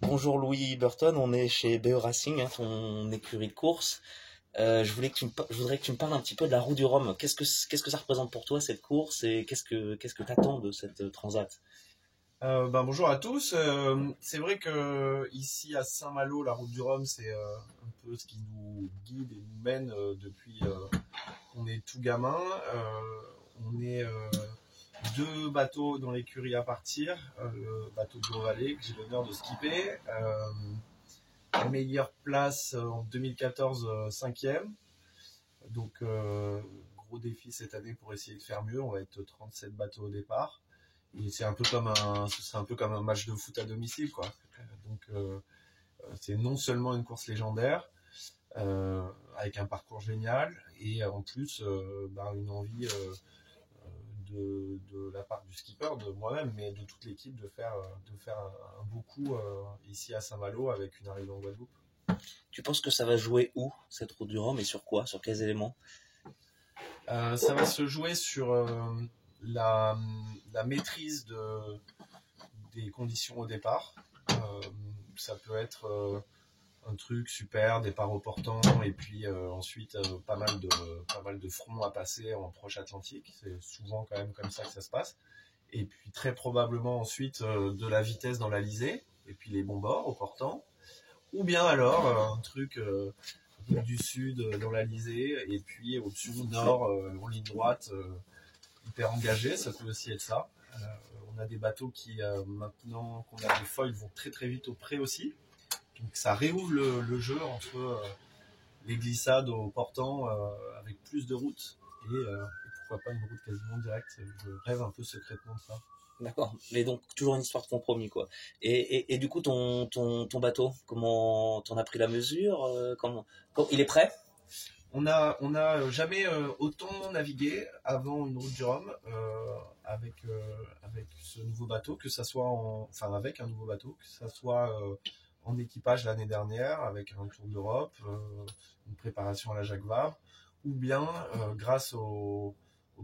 Bonjour Louis Burton, on est chez BE Racing, ton écurie de course. Je voudrais que tu me parles un petit peu de la Roue du Rhum. Qu'est-ce que ça représente pour toi cette course et qu'est-ce que t'attends de cette transat? Bonjour à tous. C'est vrai que ici à Saint-Malo, la route du Rhum, c'est un peu ce qui nous guide et nous mène depuis qu'on est tout gamin. On est deux bateaux dans l'écurie à partir. Le bateau de Gros-Vallée que j'ai l'honneur de skipper. Meilleure place en 2014, cinquième. Donc gros défi cette année pour essayer de faire mieux. On va être 37 bateaux au départ. Et ce serait un peu comme un match de foot à domicile, quoi. Donc, c'est non seulement une course légendaire, avec un parcours génial, et en plus, une envie de la part du skipper, de moi-même, mais de toute l'équipe, de faire un beau coup ici à Saint-Malo avec une arrivée en Guadeloupe. Tu penses que ça va jouer où, cette Roue du Rhum, et sur quoi? Sur quels éléments? Ça va se jouer sur la, la maîtrise des conditions au départ. Ça peut être un truc super, départ au portant, et puis ensuite pas mal de fronts à passer en proche Atlantique. C'est souvent quand même comme ça que ça se passe. Et puis très probablement ensuite de la vitesse dans l'Alizé, et puis les bons bords au portant. Ou bien alors un truc du sud dans l'Alizé, et puis option nord en ligne droite, hyper engagé, ça peut aussi être ça. On a des bateaux qui, maintenant qu'on a des foils, vont très très vite au pré aussi. Donc ça réouvre le jeu entre les glissades au portant avec plus de routes et pourquoi pas une route quasiment directe. Je rêve un peu secrètement de ça. D'accord. Mais donc, toujours une histoire de compromis, quoi. Et du coup, ton bateau, comment t'en as pris la mesure? Il est prêt? On a jamais autant navigué avant une route du Rhum avec ce nouveau bateau, que ça soit avec un nouveau bateau, que ça soit en équipage l'année dernière avec un tour d'Europe, une préparation à la Jacques Vabre, ou bien grâce au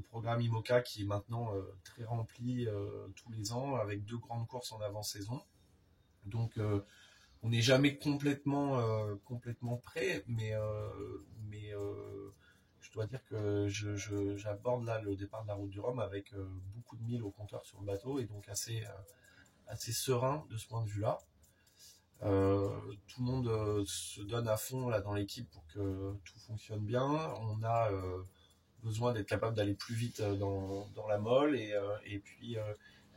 programme IMOCA qui est maintenant très rempli tous les ans avec deux grandes courses en avant-saison. Donc on n'est jamais complètement prêt, mais je dois dire que j'aborde là le départ de la route du Rhum avec beaucoup de milles au compteur sur le bateau, et donc assez serein de ce point de vue-là. Tout le monde se donne à fond là dans l'équipe pour que tout fonctionne bien. On a besoin d'être capable d'aller plus vite dans la molle, et puis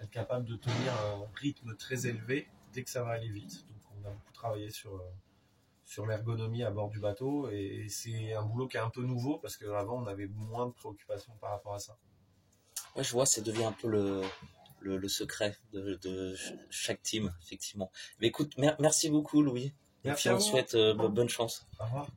être capable de tenir un rythme très élevé dès que ça va aller vite. Donc on a beaucoup travaillé sur l'ergonomie à bord du bateau, et c'est un boulot qui est un peu nouveau parce qu'avant on avait moins de préoccupations par rapport à ça. Ouais, je vois, ça devient un peu le secret de chaque team, effectivement. Mais écoute, merci beaucoup, Louis. Et Merci puis à on te vous. souhaite bonne chance. Au revoir.